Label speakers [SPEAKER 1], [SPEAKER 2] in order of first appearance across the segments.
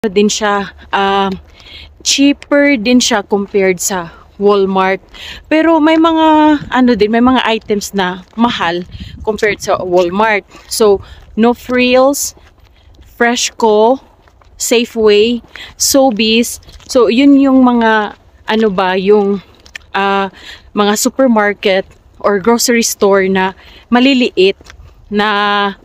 [SPEAKER 1] din siya, cheaper din siya compared sa Walmart. Pero may mga may mga items na mahal compared sa Walmart. So No Frills, Freshco, Safeway, Sobeys. So yun yung mga yung mga supermarket or grocery store na maliliit na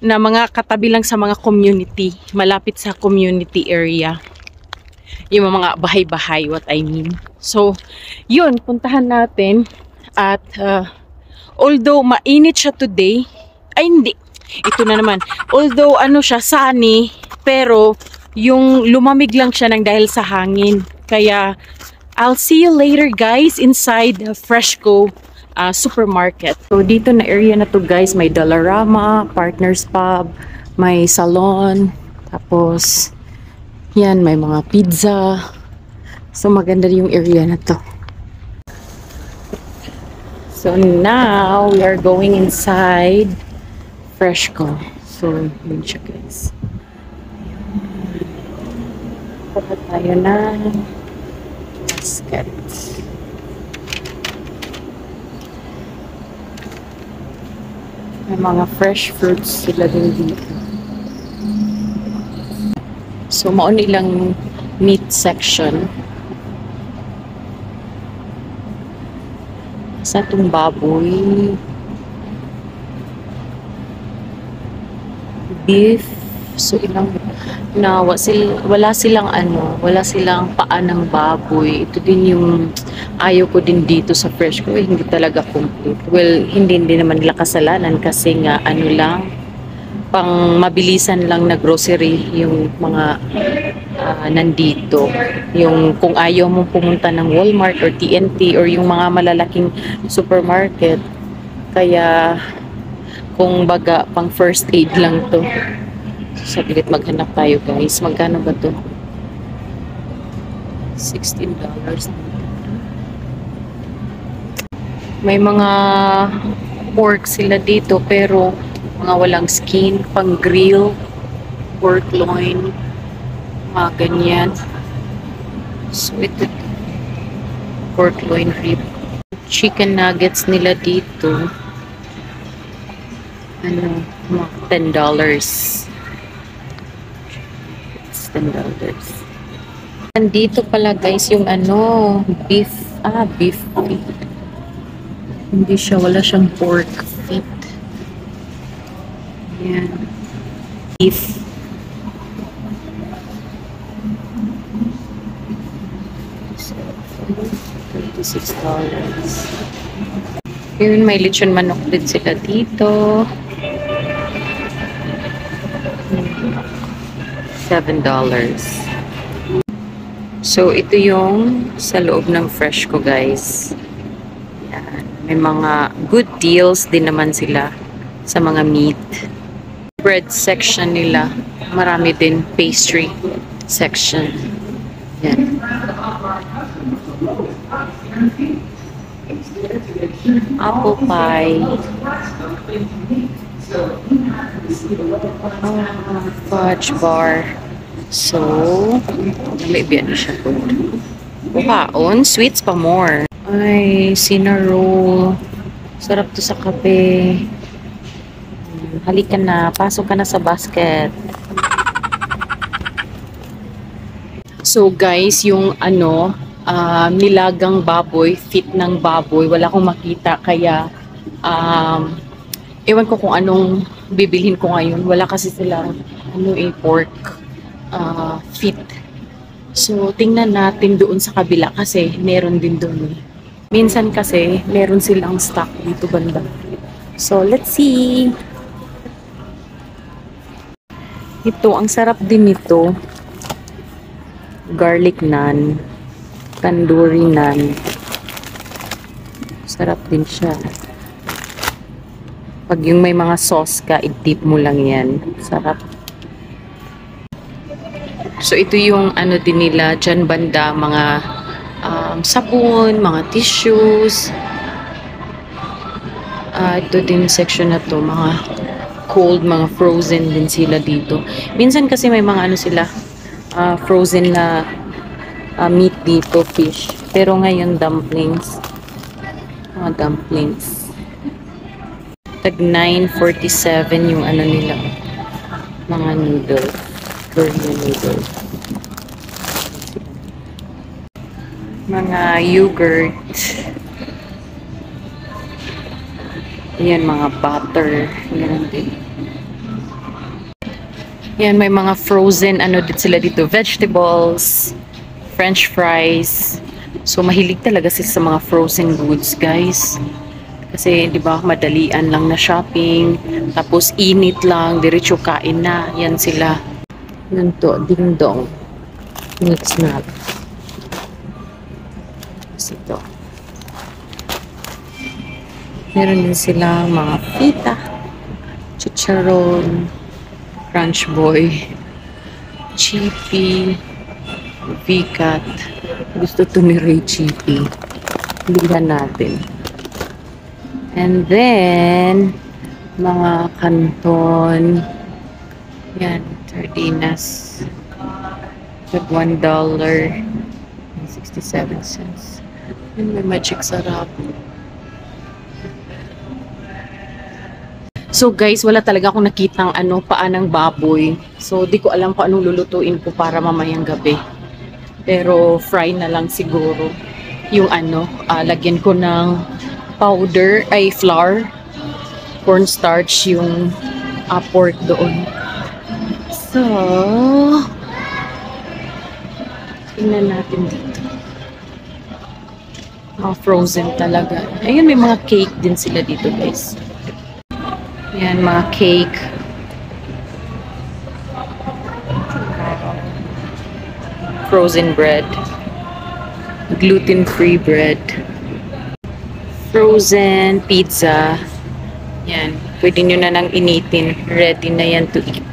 [SPEAKER 1] na mga katabi lang sa mga community, malapit sa community area. Yung mga bahay-bahay, what I mean. So, yun, puntahan natin. At, although mainit siya today, ay hindi, ito na naman. Although, siya, sunny, pero, yung lumamig lang siya ng dahil sa hangin. Kaya, I'll see you later, guys, inside Freshco supermarket. So dito na area na to, guys, may Dollarama, Partners Pub, may salon, tapos yan, may mga pizza. So maganda yung area na to. So now we are going inside Freshco. So yun siya, guys. Punta tayo na basket. May mga fresh fruits sila din dito. So, maon ilang meat section. Sa itong baboy, beef, so ilang wala silang paa ng baboy. Ito din yung ayaw ko din dito sa Freshco, hindi talaga complete. Well, hindi naman nila kasalanan kasi nga lang, pang mabilisan lang na grocery yung mga nandito. Yung kung ayaw mong pumunta ng Walmart or TNT or yung mga malalaking supermarket, kaya kung baga pang first aid lang to. Saglit maghanap tayo, guys. Magkano ba to? $16. May mga pork sila dito pero mga walang skin, pang grill, pork loin, mga ganyan. So ito, pork loin rib. Chicken nuggets nila dito, mga $10. $10. Nandito pala, guys, yung beef. Beef feet. Hindi siya, wala siyang pork feet. Yan. Beef. So, $26. Yun, may lechon manok din sila dito. $7. So, ito yung sa loob ng Freshco, guys. Yan. May mga good deals din naman sila sa mga meat. Bread section nila. Marami din pastry section. Yan. Apple pie. Fudge bar. So, maybe siya po. Bukaon, sweets pa more. Ay, cinnamon. Sarap to sa kape. Halika na, pasok ka na sa basket. So guys, yung nilagang baboy, feet ng baboy, wala akong makita, kaya ewan ko kung anong bibilhin ko ngayon. Wala kasi silang pork feet. So tingnan natin doon sa kabila kasi meron din doon. Minsan kasi meron silang stock dito banda. So let's see. Ito, ang sarap din nito. Garlic naan, tandoori naan. Sarap din siya. Pag yung may mga sauce ka, i-dip mo lang yan. Sarap. So, ito yung din nila, dyan banda, mga sabon, mga tissues. Ito din section na to, mga cold, mga frozen din sila dito. Minsan kasi may mga ano sila, frozen na meat dito, fish. Pero ngayon, dumplings. Mga dumplings. Tag 9.47 yung ano nila. Mga noodles. Korean noodles. Mga yogurt. Yan, mga butter. Yan din. Yan, may mga frozen, ano din sila dito, vegetables, french fries. So, mahilig talaga sila sa mga frozen goods, guys. Kasi, di ba, madalian lang na shopping. Tapos, init lang, diretso kain na. Yan sila. Yan to, ding dong. Meat snack. Ito. Meron din sila mga pita, chicharon, crunch boy, chippy, vikat. Gusto to ni Ray chippy. Bilhan natin. And then, mga canton. Yan, sardinas. Tag $1.67. Yan, may magic sarap. So guys, wala talaga akong nakitang paa ng baboy. So di ko alam kung anong lulutuin ko para mamayang gabi. Pero fry na lang siguro. Yung lagyan ko ng powder, flour, cornstarch, yung pork doon. So, tingnan natin dito. Frozen talaga. Ayun, may mga cake din sila dito, guys. Yan, mga cake. Frozen bread. Gluten-free bread. Frozen pizza. Yan. Pwede nyo na nang initin. Ready na yan to eat.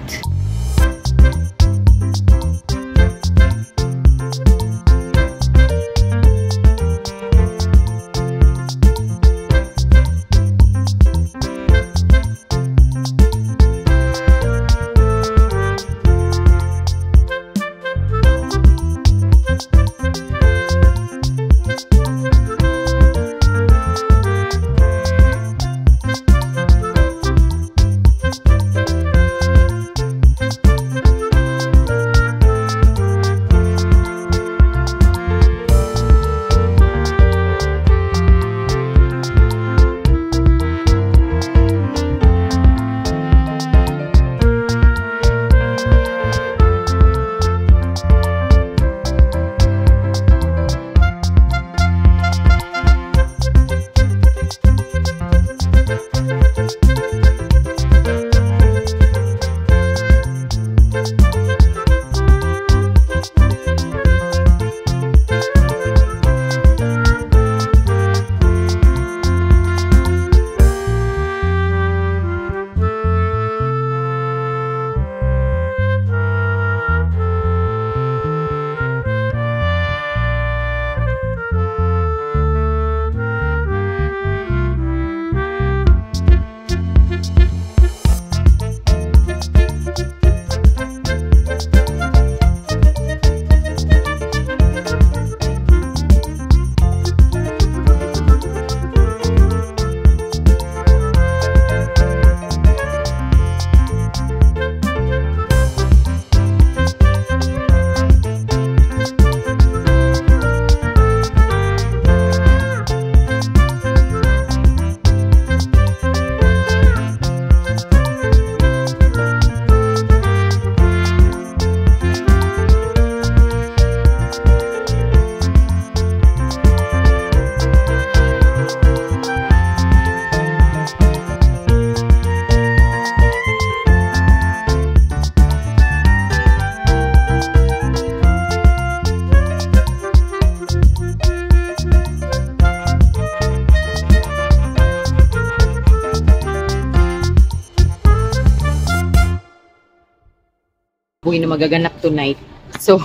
[SPEAKER 1] Buhay na magaganap tonight. So,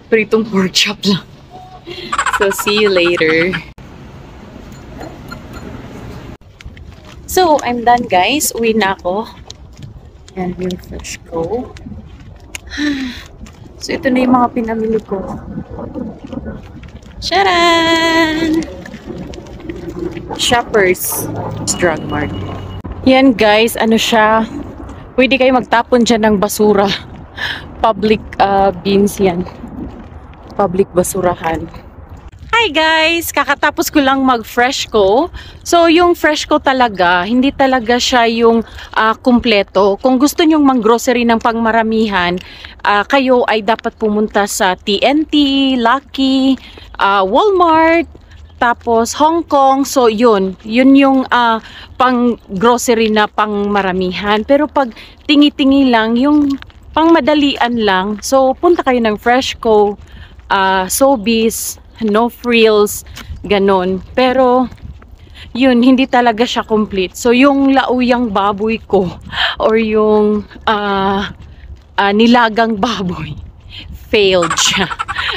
[SPEAKER 1] pritong pork chop lang. So, see you later. So, I'm done guys. Uwi na ako. And yung fresh ko. So, ito na yung mga pinamili ko. Charan! Shoppers Drug Mart. Yan guys, ano siya? Pwede kayo magtapon dyan ng basura. Public bins yan. Public basurahan. Hi guys! Kakatapos ko lang mag-fresh ko. So, yung fresh ko talaga, hindi talaga siya yung kumpleto. Kung gusto nyong mang-grocery ng pangmaramihan, kayo ay dapat pumunta sa TNT, Lucky, Walmart, tapos Hong Kong. So, yun yung pang-grocery na pangmaramihan. Pero pag tingi-tingi lang, yung pangmadalian lang, so punta kayo ng Freshco, Sobeys, No Frills, ganon. Pero, yun, hindi talaga siya complete. So, yung lauyang baboy ko, or yung nilagang baboy, failed siya.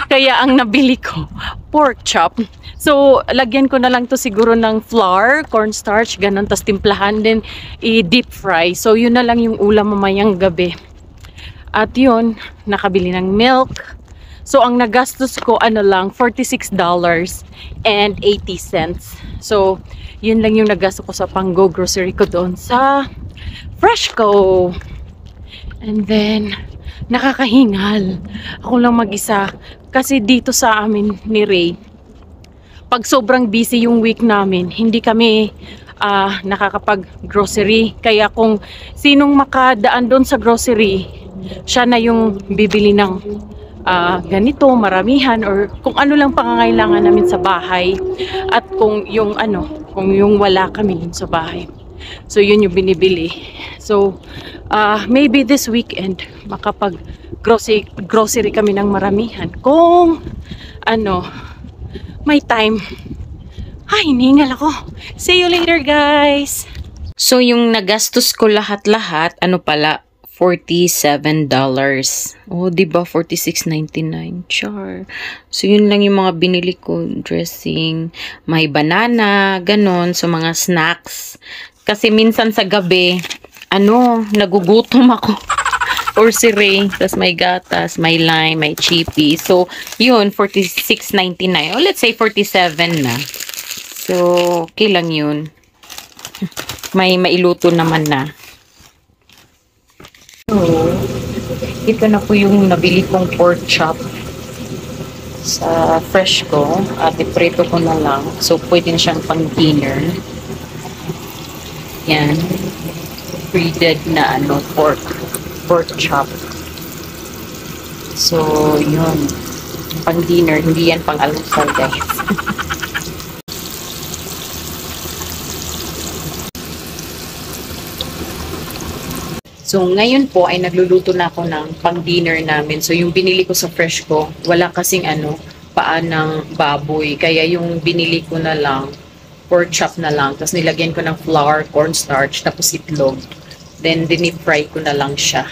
[SPEAKER 1] Kaya ang nabili ko, pork chop. So, lagyan ko na lang to siguro ng flour, cornstarch, ganon, tas timplahan, then i-deep fry. So, yun na lang yung ulam mamayang gabi. At yun, nakabili ng milk. So, ang nagastos ko, lang, $46.80. So, yun lang yung nagastos ko sa pang-go grocery ko doon sa Freshco. And then, nakakahingal. Ako lang mag-isa. Kasi dito sa amin ni Ray, pag sobrang busy yung week namin, hindi kami nakakapag-grocery. Kaya kung sinong makadaan doon sa grocery, siya na yung bibili ng ganito, maramihan, or kung ano lang pangangailangan namin sa bahay. At kung yung wala kami sa bahay. So, yun yung binibili. So, maybe this weekend, makapag-grocery kami ng maramihan. Kung, may time. Ay, hiningal ako. See you later, guys! So, yung nagastos ko lahat-lahat, $47. Oh, diba? $46.99. Char. So, yun lang yung mga binili ko. Dressing. May banana. Ganon. So, mga snacks. Kasi minsan sa gabi, nagugutom ako. Or si Ray. Tapos may gatas, may lime, may chippy. So, yun, $46.99. Oh, let's say $47 na. So, okay lang yun. May mailuto naman na. So, ito na po yung nabili kong pork chop sa Freshco. At iprito ko na lang. So, pwede na siyang pang dinner. Yan. Breaded na pork chop. So, yun. Pang dinner. Hindi yan pang almusal, guys. So, ngayon po ay nagluluto na ako ng pang-dinner namin. So, yung binili ko sa Freshco, wala kasing paa ng baboy. Kaya yung binili ko na lang, pork chop na lang. Tapos nilagyan ko ng flour, cornstarch, tapos itlog. Then, dinip-fry ko na lang siya.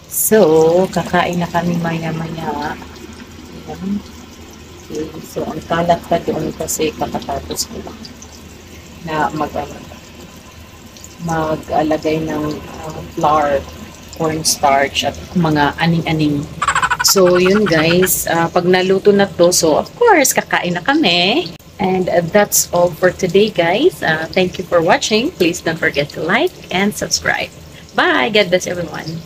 [SPEAKER 1] So, kakain na kami maya-maya. Okay. So, ang kalat pa doon kasi kakatapos ko lang na mag-alagay ng flour, cornstarch, at mga aning-aning. So, yun guys. Pag naluto na to, so of course, kakain na kami. And that's all for today, guys. Thank you for watching. Please don't forget to like and subscribe. Bye! God bless everyone.